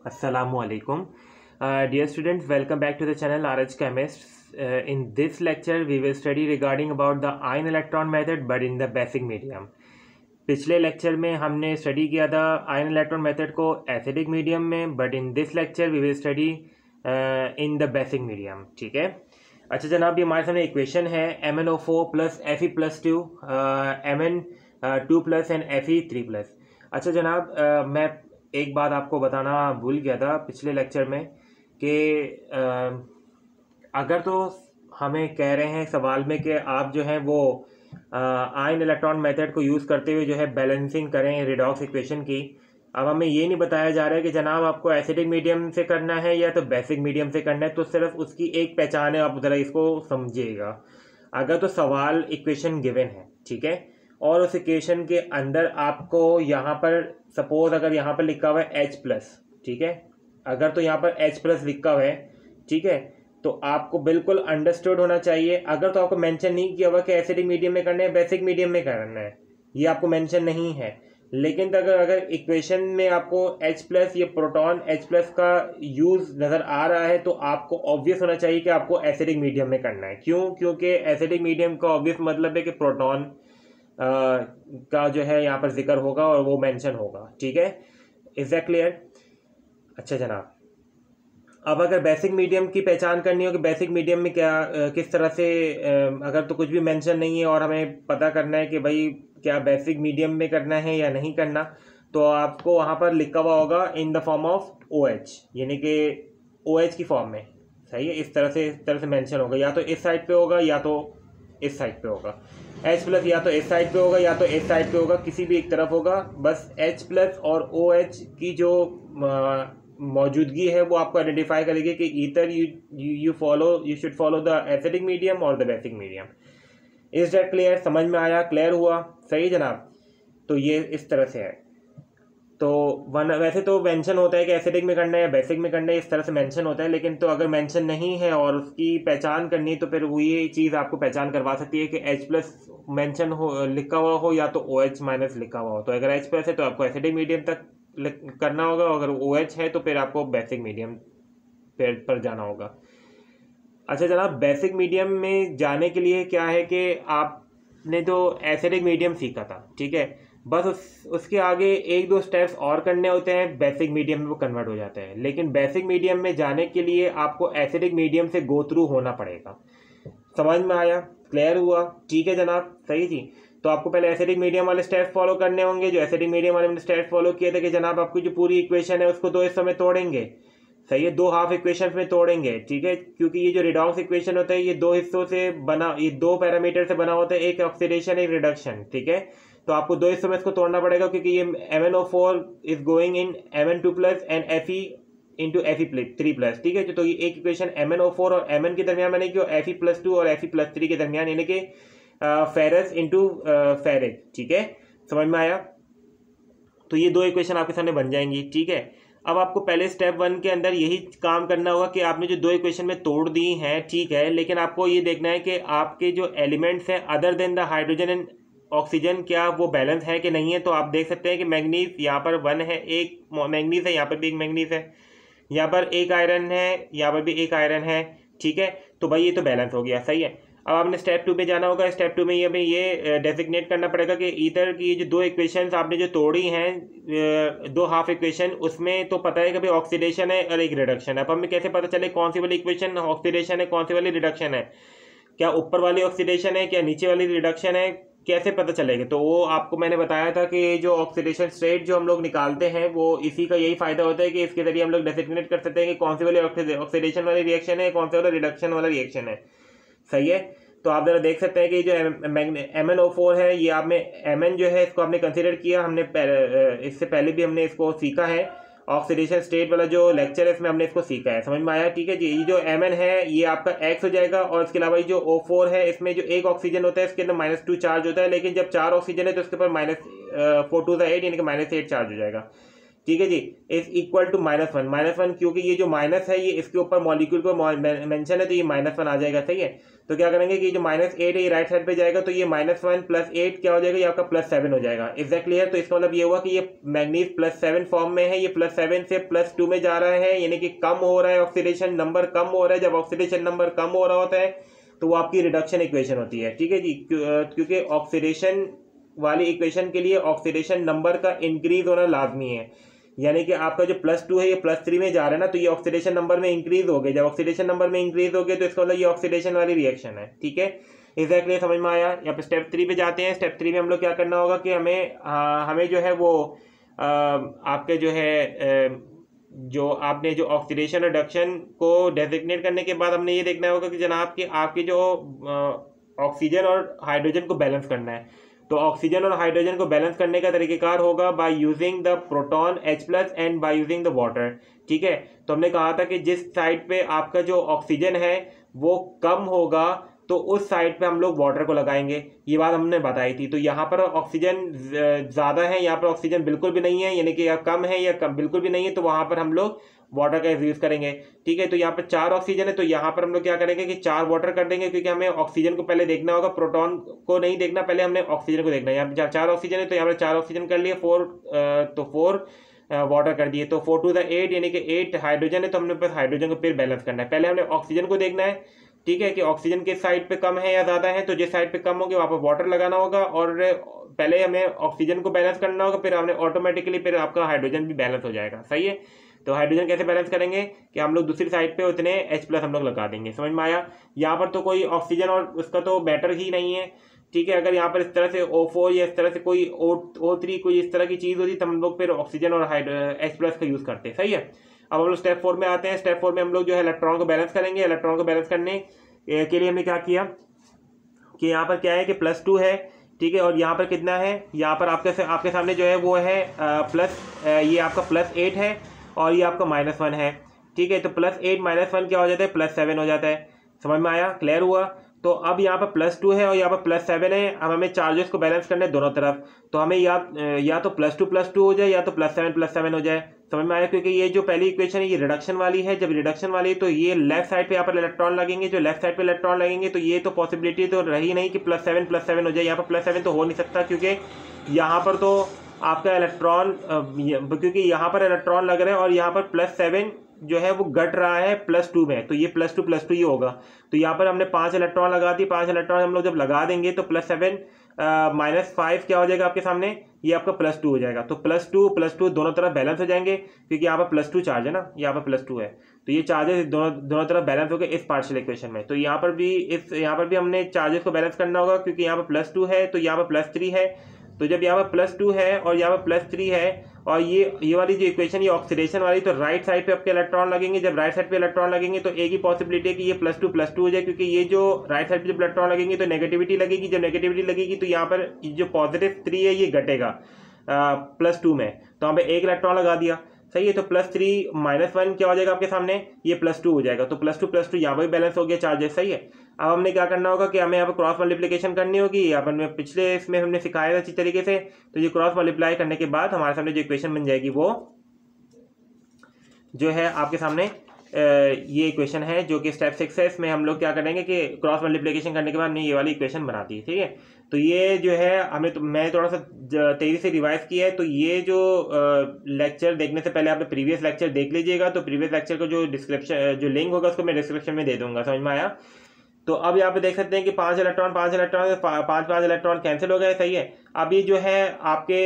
Assalamualaikum. Dear students, welcome back to the channel RH Chemist. In this lecture, we will study regarding about the ion electron method, but in the basic medium. पिछले lecture में हमने study किया था ion electron method को acidic medium में, but in this lecture we will study in the basic medium. ठीक है. अच्छा जनाब, ये हमारे सामने इक्वेशन है MnO4 plus Fe+2 Mn2 plus and Fe3+. अच्छा जनाब, मैं एक बात आपको बताना भूल गया था पिछले लेक्चर में कि अगर तो हमें कह रहे हैं सवाल में कि आप जो है वो आयन इलेक्ट्रॉन मेथड को यूज़ करते हुए जो है बैलेंसिंग करें रिडॉक्स इक्वेशन की. अब हमें ये नहीं बताया जा रहा है कि जनाब आपको एसिडिक मीडियम से करना है या तो बेसिक मीडियम से करना है, तो सिर्फ उसकी एक पहचान है, आप ज़रा इसको समझिएगा. अगर तो सवाल इक्वेशन गिवन है, ठीक है, और उस इक्वेशन के अंदर आपको यहाँ पर सपोज अगर यहाँ पर लिखा हुआ है H+, ठीक है, अगर तो यहाँ पर H+ लिखा हुआ है, ठीक है, तो आपको बिल्कुल अंडरस्टूड होना चाहिए. अगर तो आपको मेंशन नहीं किया हुआ कि एसिडिक मीडियम में करना है बेसिक मीडियम में करना है, ये आपको मेंशन नहीं है, लेकिन अगर इक्वेशन में आपको H+ ये प्रोटॉन H+ का यूज़ नज़र आ रहा है तो आपको ऑब्वियस होना चाहिए कि आपको एसिडिक मीडियम में करना है. क्यों? क्योंकि एसिडिक मीडियम का ऑब्वियस मतलब है कि प्रोटॉन का जो है यहाँ पर जिक्र होगा और वो मेंशन होगा. ठीक है, इज दैट क्लियर? अच्छा जनाब, अब अगर बेसिक मीडियम की पहचान करनी हो कि बेसिक मीडियम में क्या किस तरह से अगर तो कुछ भी मेंशन नहीं है और हमें पता करना है कि भाई क्या बेसिक मीडियम में करना है या नहीं करना, तो आपको वहाँ पर लिखा हुआ होगा in the form of OH, यानी कि OH की फॉर्म में. सही है, इस तरह से मेंशन होगा, या तो इस साइड पे होगा या तो इस साइड पे होगा. H+ या तो इस साइड पे होगा या तो इस साइड पे होगा, किसी भी एक तरफ होगा. बस H+ और OH की जो मौजूदगी है वो आपको आइडेंटिफाई करेगी कि either you should follow the acidic medium और the basic medium. Is that clear? समझ में आया? क्लियर हुआ? सही जनाब. तो ये इस तरह से है. तो वैसे तो मेंशन होता है कि एसिडिक में करना है या बेसिक में करना है, इस तरह से मेंशन होता है, लेकिन तो अगर मेंशन नहीं है और उसकी पहचान करनी है तो फिर वो ये चीज़ आपको पहचान करवा सकती है कि H+ मेंशन हो, लिखा हुआ हो, या तो OH- लिखा हुआ हो. तो अगर H+ है तो आपको एसिडिक मीडियम तक करना होगा, अगर OH है तो फिर आपको बेसिक मीडियम पर जाना होगा. अच्छा जनाब, बेसिक मीडियम में जाने के लिए क्या है कि आपने तो एसिडिक मीडियम सीखा था, ठीक है, बस उसके आगे एक दो स्टेप्स और करने होते हैं, बेसिक मीडियम में वो कन्वर्ट हो जाते हैं. लेकिन बेसिक मीडियम में जाने के लिए आपको एसिडिक मीडियम से गो थ्रू होना पड़ेगा. समझ में आया? क्लियर हुआ? ठीक है जनाब, सही जी. तो आपको पहले एसिडिक मीडियम वाले स्टेप्स फॉलो करने होंगे. जो एसिडिक मीडियम वाले स्टेप्स फॉलो किए थे कि जनाब आपकी जो पूरी इक्वेशन है उसको दो हिस्सों में तोड़ेंगे. सही है, दो हाफ इक्वेशन में तोड़ेंगे. ठीक है, क्योंकि ये जो रिडॉक्स इक्वेशन होता है ये दो हिस्सों से बना, ये दो पैरामीटर से बना होता है, एक ऑक्सीडेशन एक रिडक्शन. ठीक है, तो आपको दो हिस्सों में इसको तोड़ना पड़ेगा क्योंकि ये MnO4 is going in Mn2+ and Fe into Fe3+. ठीक है, तो ये एक इक्वेशन MnO4 और Mn के दरमियान बनेगी और Fe+2 और Fe+3 के दरमियान, यानी कि फेरस इंटू फेरिक. ठीक है, समझ में आया? तो ये दो इक्वेशन आपके सामने बन जाएंगी. ठीक है, अब आपको पहले स्टेप 1 के अंदर यही काम करना होगा कि आपने जो दो इक्वेशन में तोड़ दी हैं, ठीक है, लेकिन आपको ये देखना है कि आपके जो एलिमेंट्स हैं other than the hydrogen and oxygen, क्या वो बैलेंस है कि नहीं है. तो आप देख सकते हैं कि मैग्नीज यहाँ पर 1 है, एक मैग्नीज है, यहाँ पर भी एक मैग्नीज है, यहाँ पर एक आयरन है, यहाँ पर भी एक आयरन है. ठीक है, तो भाई ये तो बैलेंस हो गया. सही है. अब आपने स्टेप 2 पे जाना होगा. स्टेप 2 में ये डेजिग्नेट करना पड़ेगा कि ईदर की जो दो इक्वेशंस आपने जो तोड़ी हैं, दो हाफ इक्वेशन, उसमें तो पता है कि भाई ऑक्सीडेशन है और एक रिडक्शन है. अब हमें कैसे पता चले कौन सी वाली इक्वेशन ऑक्सीडेशन है कौन सी वाली रिडक्शन है? क्या ऊपर वाली ऑक्सीडेशन है, क्या नीचे वाली रिडक्शन है? कैसे पता चलेगा? तो वो आपको मैंने बताया था कि जो ऑक्सीडेशन स्टेट जो हम लोग निकालते हैं वो इसी का यही फायदा होता है कि इसके जरिए हम लोग डेजिग्नेट कर सकते हैं कि कौन सी वाली ऑक्सीडेशन वाली रिएक्शन है, कौन सा वाला रिडक्शन वाला रिएक्शन है. सही है. तो आप जरा देख सकते हैं कि जो MnO4 है, ये आपने Mn जो है इसको आपने कंसीडर किया. हमने इससे पहले भी हमने इसको सीखा है, ऑक्सीडेशन स्टेट वाला जो लेक्चर है इसमें हमने इसको सीखा है. समझ में आया? ठीक है जी. ये जो Mn है ये आपका X हो जाएगा, और इसके अलावा जो O4 है इसमें जो एक ऑक्सीजन होता है इसके अंदर -2 चार्ज होता है, लेकिन जब 4 ऑक्सीजन है तो इसके ऊपर -4 × 2 = 8 यानी कि -8 चार्ज हो जाएगा. ठीक है जी, इज इक्वल टू -1 क्योंकि ये जो माइनस है ये इसके ऊपर मॉलिक्यूल को मेंशन है तो ये -1 आ जाएगा। सही है, तो क्या करेंगे कि जो -8 है ये राइट साइड पे जाएगा तो ये -1 + 8 क्या हो जाएगा, ये आपका +7 हो जाएगा। एग्जैक्टली है, तो इसका मतलब ये हुआ कि ये मैंगनीज +7 फॉर्म में है, ये +7 से +2 में जा रहा है, यानी कि कम हो रहा है, ऑक्सीडेशन नंबर कम हो रहा है। जब ऑक्सीडेशन नंबर कम हो रहा होता है तो वो आपकी रिडक्शन इक्वेशन होती है। ठीक है जी, क्योंकि ऑक्सीडेशन वाली इक्वेशन के लिए ऑक्सीडेशन नंबर का इंक्रीज होना लाजमी है, यानी कि आपका जो +2 है ये +3 में जा रहा है ना, तो ये ऑक्सीडेशन नंबर में इंक्रीज हो गए। जब ऑक्सीडेशन नंबर में इंक्रीज हो गए तो इसका मतलब ये ऑक्सीडेशन वाली रिएक्शन है। ठीक है, एग्जैक्टली समझ में आया। यहाँ पे स्टेप 3 पे जाते हैं। स्टेप 3 में हम लोग क्या करना होगा कि हमें जो है वो आपके जो है जो आपने जो ऑक्सीडेशन रिडक्शन को डेजिग्नेट करने के बाद हमने ये देखना होगा कि जनाब कि आपके जो ऑक्सीजन और हाइड्रोजन को बैलेंस करना है। तो ऑक्सीजन और हाइड्रोजन को बैलेंस करने का तरीकेकार होगा by using the proton H+ and by using the water. ठीक है, तो हमने कहा था कि जिस साइड पे आपका जो ऑक्सीजन है वो कम होगा तो उस साइड पे हम लोग वाटर को लगाएंगे, ये बात हमने बताई थी। तो यहाँ पर ऑक्सीजन ज़्यादा है, यहाँ पर ऑक्सीजन बिल्कुल भी नहीं है, यानी कि या कम है या कम बिल्कुल भी नहीं है, तो वहाँ पर हम लोग वाटर का यूज़ करेंगे। ठीक है, तो यहाँ पर 4 ऑक्सीजन है तो यहाँ पर हम लोग क्या करेंगे कि 4 वाटर कर देंगे, क्योंकि हमें ऑक्सीजन को पहले देखना होगा, प्रोटॉन को नहीं देखना, पहले हमने ऑक्सीजन को देखना है। यहाँ पर 4 ऑक्सीजन है तो यहाँ पर 4 ऑक्सीजन कर लिए, 4 वाटर कर दिए, तो 4 to the 8 यानी कि 8 हाइड्रोजन है, तो हमने बस हाइड्रोजन को फिर बैलेंस करना है। पहले हमने ऑक्सीजन को देखना है, ठीक है, कि ऑक्सीजन किस साइड पे कम है या ज़्यादा है, तो जिस साइड पे कम होगी वहाँ पर वाटर लगाना होगा, और पहले हमें ऑक्सीजन को बैलेंस करना होगा, फिर हमने ऑटोमेटिकली फिर आपका हाइड्रोजन भी बैलेंस हो जाएगा। सही है, तो हाइड्रोजन कैसे बैलेंस करेंगे कि हम लोग दूसरी साइड पे उतने H+ हम लोग लगा देंगे। समझ में आया। यहाँ पर तो कोई ऑक्सीजन और उसका तो मैटर ही नहीं है। ठीक है, अगर यहाँ पर इस तरह से O4 या इस तरह से कोई O3 कोई इस तरह की चीज़ होती तो हम लोग फिर ऑक्सीजन और H+ का यूज़ करते। सही है, अब हम लोग स्टेप 4 में आते हैं। स्टेप 4 में हम लोग जो है इलेक्ट्रॉन को बैलेंस करेंगे। इलेक्ट्रॉन को बैलेंस करने के लिए हमने क्या किया कि यहाँ पर क्या है कि +2 है, ठीक है, और यहाँ पर कितना है, यहाँ पर आपके सामने जो है वो है ये आपका +8 है और ये आपका -1 है। ठीक है, तो +8 -1 क्या हो जाता है, +7 हो जाता है। समझ में आया, क्लियर हुआ। तो अब यहाँ पर +2 है और यहाँ पर +7 है। अब हमें चार्जेस को बैलेंस करने दोनों तरफ, तो हमें या तो +2 हो जाए या तो +7 हो जाए। समझ में आया, क्योंकि ये जो पहली इक्वेशन है ये रिडक्शन वाली है। जब रिडक्शन वाली है तो ये लेफ्ट साइड पे यहाँ पर इलेक्ट्रॉन लगेंगे, जो लेफ्ट साइड पे इलेक्ट्रॉन लगेंगे तो ये तो पॉसिबिलिटी तो रही नहीं कि +7 हो जाए। यहाँ पर +7 तो हो नहीं सकता, क्योंकि यहाँ पर तो आपका इलेक्ट्रॉन क्योंकि यहाँ पर इलेक्ट्रॉन लग रहे हैं और यहाँ पर +7 जो है वो घट रहा है +2 में, तो ये +2 ही होगा। तो यहाँ पर हमने 5 इलेक्ट्रॉन लगा दी। 5 इलेक्ट्रॉन हम लोग जब लगा देंगे तो +7 -5 क्या हो जाएगा आपके सामने, ये आपका +2 हो जाएगा। तो +2 दोनों तरफ बैलेंस हो जाएंगे, क्योंकि यहाँ पर +2 चार्ज है ना, यहाँ पर +2 है, तो ये चार्जेस दोनों तरफ बैलेंस हो गए इस पार्शियल इक्वेशन में। तो यहाँ पर भी हमने चार्जेस को बैलेंस करना होगा, क्योंकि यहाँ पर +2 है तो यहाँ पर +3 है। तो जब यहाँ पर +2 है और यहाँ पर +3 है और ये वाली जो इक्वेशन ये ऑक्सीडेशन वाली, तो राइट साइड पे आपके इलेक्ट्रॉन लगेंगे। जब राइट साइड पे इलेक्ट्रॉन लगेंगे तो एक ही पॉसिबिलिटी है कि ये +2 हो जाए, क्योंकि ये जो राइट साइड पे जब इलेक्ट्रॉन लगेंगे तो नेगेटिविटी लगेगी। जब नेगेटिविटी लगेगी तो यहाँ पर जो +3 है ये घटेगा +2 में, तो यहाँ पे एक इलेक्ट्रॉन लगा दिया। सही है, तो +3 -1 क्या हो जाएगा आपके सामने, ये +2 हो जाएगा। तो +2 यहाँ पर भी बैलेंस हो गया चार्जेस। सही है, अब हमने क्या करना होगा कि हमें यहाँ पर क्रॉस मल्टीप्लिकेशन करनी होगी। यहाँ पर पिछले इसमें हमने सिखाया था अच्छी तरीके से। तो ये क्रॉस मल्टीप्लाई करने के बाद हमारे सामने जो इक्वेशन बन जाएगी वो जो है आपके सामने ये इक्वेशन है, जो कि स्टेप 6 है। इसमें हम लोग क्या करेंगे कि क्रॉस मल्टीप्लिकेशन करने के बाद हमने ये वाली इक्वेशन बना दी। ठीक है, तो ये जो है मैं थोड़ा सा तेजी से रिवाइज किया है। तो ये जो लेक्चर देखने से पहले आपने प्रीवियस लेक्चर देख लीजिएगा। तो प्रीवियस लेक्चर का जो डिस्क्रिप्शन जो लिंक होगा उसको मैं डिस्क्रिप्शन में दे दूंगा। समझ में आया। तो अब यहाँ पे देख सकते हैं कि 5 इलेक्ट्रॉन 5 इलेक्ट्रॉन कैंसिल हो गए। सही है, अब ये जो है आपके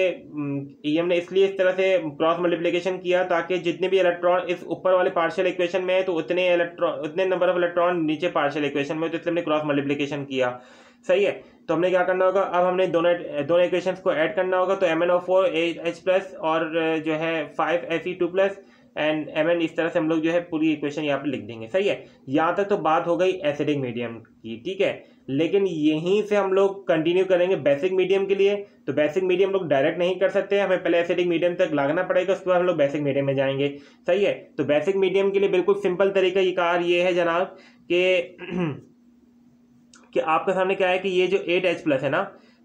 ये हमने इसलिए इस तरह से क्रॉस मल्टीप्लिकेशन किया ताकि जितने भी इलेक्ट्रॉन इस ऊपर वाले पार्शियल इक्वेशन में है तो उतने नंबर ऑफ इलेक्ट्रॉन नीचे पार्शियल इक्वेशन में, तो इसलिए हमने क्रॉस मल्टीप्लिकेशन किया। सही है, तो हमने क्या करना होगा, अब हमने दोनों इक्वेशंस को ऐड करना होगा। तो MnO4 H+ और जो है 5 Fe2+ एंड Mn, इस तरह से हम लोग जो है पूरी इक्वेशन यहाँ पे लिख देंगे। सही है, यहाँ तक तो बात हो गई एसिडिक मीडियम की। ठीक है, लेकिन यहीं से हम लोग कंटिन्यू करेंगे बेसिक मीडियम के लिए। तो बेसिक मीडियम लोग डायरेक्ट नहीं कर सकते, हमें पहले एसिडिक मीडियम तक लागना पड़ेगा, उसके बाद हम लोग बेसिक मीडियम में जाएंगे। सही है, तो बेसिक मीडियम के लिए बिल्कुल सिंपल तरीका ये है जनाब कि आपके सामने क्या है कि ये जो 8H+ है ना,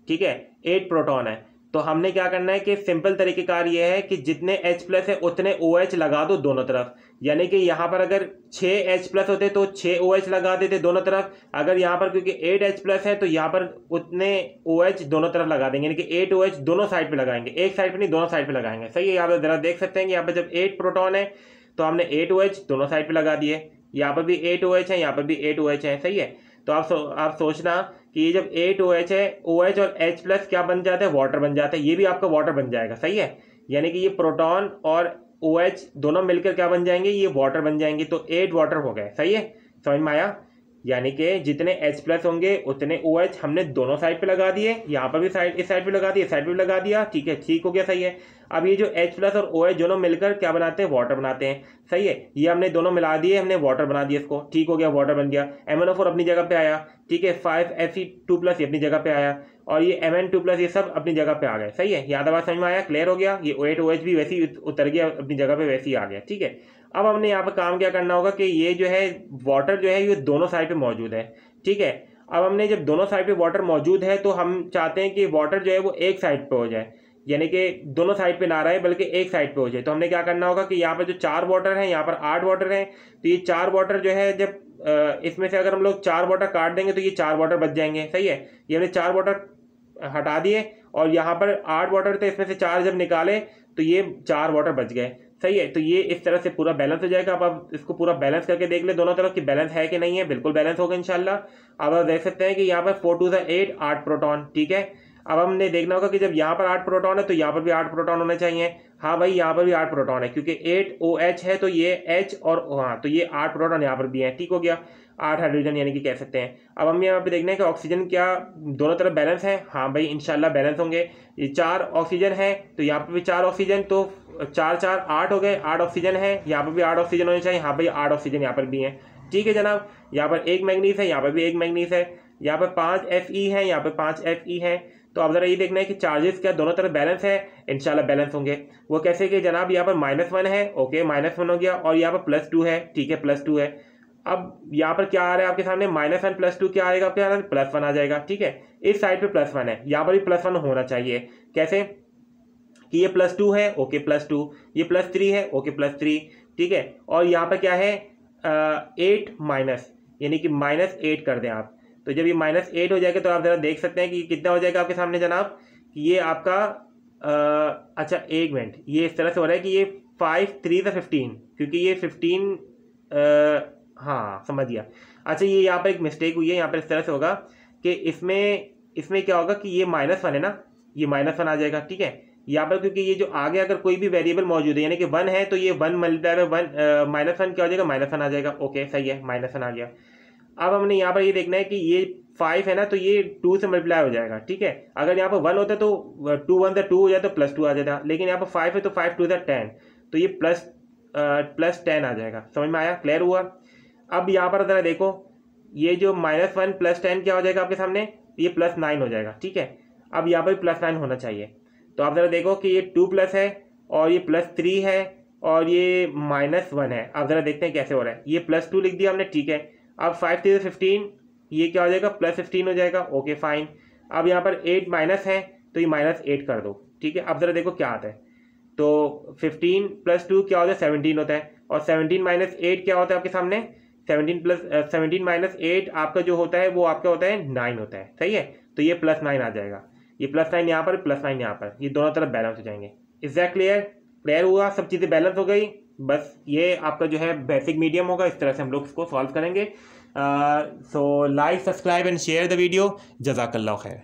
ठीक है, 8 प्रोटॉन है, तो हमने क्या करना है कि सिंपल तरीक़ेकार ये है कि जितने H+ है उतने OH लगा दो दोनों तरफ। यानी कि यहाँ पर अगर 6 H+ होते तो 6 OH लगा देते दोनों तरफ। अगर यहाँ पर क्योंकि 8 H+ है तो यहाँ पर उतने OH दोनों तरफ लगा देंगे, यानी कि 8 OH दोनों साइड पे लगाएंगे, एक साइड पे नहीं दोनों साइड पे लगाएंगे। सही है, यहाँ पर जरा देख सकते हैं कि यहाँ पर जब 8 प्रोटॉन है तो हमने 8 OH दोनों साइड पे लगा दिए। यहाँ पर भी 8 OH है, यहाँ पर भी 8 OH है। सही है, तो आप सोचना कि ये जब 8 OH है, OH और H+ क्या बन जाता है, वाटर बन जाता है। ये भी आपका वाटर बन जाएगा। सही है, यानी कि ये प्रोटॉन और OH दोनों मिलकर क्या बन जाएंगे, ये वाटर बन जाएंगे। तो 8 वाटर हो गए। सही है, समझ में आया। यानी कि जितने H+ होंगे उतने OH हमने दोनों साइड पे लगा दिए, यहाँ पर भी इस साइड पे लगा दिया, इस साइड पे भी लगा दिया। ठीक है, ठीक हो गया। सही है, अब ये जो H+ और OH दोनों मिलकर क्या बनाते हैं, वाटर बनाते हैं। सही है, ये हमने दोनों मिला दिए, हमने वाटर बना दिया इसको। ठीक हो गया, वाटर बन गया। MnO4 अपनी जगह पे आया। ठीक है, 5Fe2+ ये अपनी जगह पे आया, और ये Mn2+ ये सब अपनी जगह पे आ गए। सही है, याद बात समझ में आया, क्लियर हो गया। ये 8 OH भी वैसे ही उतर गया अपनी जगह पे, वैसे ही आ गया। ठीक है, अब हमने यहाँ पर काम क्या करना होगा कि ये जो है वाटर जो है ये दोनों साइड पे मौजूद है। ठीक है, अब हमने जब दोनों साइड पे वाटर मौजूद है तो हम चाहते हैं कि वाटर जो है वो एक साइड पे हो जाए, यानी कि दोनों साइड पे ना रहे बल्कि एक साइड पे हो जाए। तो हमने क्या करना होगा कि यहाँ पर जो 4 वाटर हैं, यहाँ पर 8 वाटर हैं, तो ये 4 वाटर जो है जब इसमें से अगर हम लोग 4 वाटर काट देंगे तो ये 4 वाटर बच जाएंगे। सही है, ये हमने 4 वाटर हटा दिए और यहाँ पर 8 वाटर थे, इसमें से 4 जब निकाले तो ये 4 वाटर बच गए। सही है, तो ये इस तरह से पूरा बैलेंस हो जाएगा। अब आप इसको पूरा बैलेंस करके देख ले दोनों तरफ कि बैलेंस है कि नहीं है। बिल्कुल बैलेंस होगा इंशाल्लाह। अब आप देख सकते हैं कि यहाँ पर 4 2 8 8 प्रोटॉन। ठीक है, अब हमने देखना होगा कि जब यहाँ पर 8 प्रोटॉन है तो यहाँ पर भी 8 प्रोटॉन होने चाहिए। हाँ भाई, यहाँ पर भी 8 प्रोटॉन है क्योंकि 8 OH है तो ये H और हाँ, तो ये 8 प्रोटॉन यहाँ पर भी है। ठीक हो गया, 8 हाइड्रोजन यानी कि कह सकते हैं। अब हम यहाँ पे देखना है कि ऑक्सीजन क्या दोनों तरफ बैलेंस है। हाँ भाई, इंशाल्लाह बैलेंस होंगे। ये 4 ऑक्सीजन है तो यहाँ पर भी 4 ऑक्सीजन, तो 4 4 8 हो गए। 8 ऑक्सीजन है, यहाँ पर भी 8 ऑक्सीजन होने चाहिए। हाँ भाई, 8 ऑक्सीजन यहाँ पर भी है। ठीक है जनाब, यहाँ पर 1 मैग्नीज है, यहाँ पर भी 1 मैग्नीज है, यहाँ पर 5 Fe है, यहाँ पर 5 Fe है। तो अब जरा ये देखना है कि चार्जेस क्या दोनों तरफ बैलेंस है। इंशाल्लाह बैलेंस होंगे। वो कैसे कि जनाब यहाँ पर -1 है, ओके -1 हो गया, और यहाँ पर +2 है। ठीक है, +2 है। अब यहाँ पर क्या आ रहा है आपके सामने, -1 +2 क्या आएगा आपके सामने, +1 आ जाएगा। ठीक है, इस साइड पे +1 है, यहाँ पर भी +1 होना चाहिए। कैसे कि ये +2 है, ओके +2, ये +3 है, ओके +3। ठीक है, और यहाँ पर क्या है 8 माइनस, यानी कि -8 कर दें आप। तो जब ये -8 हो जाएगा तो आप जरा देख सकते हैं कि कितना हो जाएगा आपके सामने जनाब, कि ये आपका अच्छा 1 मिनट, ये इस तरह से हो रहा है कि ये 5 3 से 15, क्योंकि ये 15 हाँ समझ गया। अच्छा, ये यहाँ पर एक मिस्टेक हुई है, यहाँ पर इस तरह से होगा कि इसमें क्या होगा कि ये -1 है ना, ये -1 आ जाएगा। ठीक है, यहाँ पर क्योंकि ये जो आगे अगर कोई भी वेरिएबल मौजूद है यानी कि 1 है तो ये 1 मल्टीप्लाई बाय 1 -1 क्या हो जाएगा, -1 आ जाएगा। ओके सही है, -1 आ गया। अब हमने यहाँ पर ये देखना है कि ये 5 है ना, तो ये 2 से मल्टीप्लाई हो जाएगा। ठीक है, अगर यहाँ पर 1 होता है तो 2 1 से 2 हो जाए तो +2 आ जाता, लेकिन यहाँ पर 5 है तो 5 2 से 10, तो ये +10 आ जाएगा। समझ में आया, क्लियर हुआ। अब यहाँ पर जरा देखो, ये जो -1 +10 क्या हो जाएगा आपके सामने, ये +9 हो जाएगा। ठीक है, अब यहाँ पर +9 होना चाहिए। तो आप जरा देखो कि ये 2+ है और ये +3 है और ये -1 है। अब जरा देखते हैं कैसे हो रहा है। ये +2 लिख दिया हमने। ठीक है, अब 5 3 से 15, ये क्या हो जाएगा, +15 हो जाएगा। Okay fine. अब यहाँ पर 8 माइनस है तो ये -8 कर दो। ठीक है, अब जरा देखो क्या आता है। तो 15 + 2 क्या होता है, 17 होता है, और 17 - 8 क्या होता है आपके सामने, 17 - 8 आपका जो होता है वो आपका होता है 9 होता है। सही है, तो ये +9 आ जाएगा। ये +9 यहाँ पर, +9 यहाँ पर, ये दोनों तरफ बैलेंस हो जाएंगे। Is that clear? क्लियर हुआ, सब चीज़ें बैलेंस हो गई। बस ये आपका जो है बेसिक मीडियम होगा, इस तरह से हम लोग इसको सॉल्व करेंगे। So like, subscribe and share the video. जज़ाकल्लाह खैर।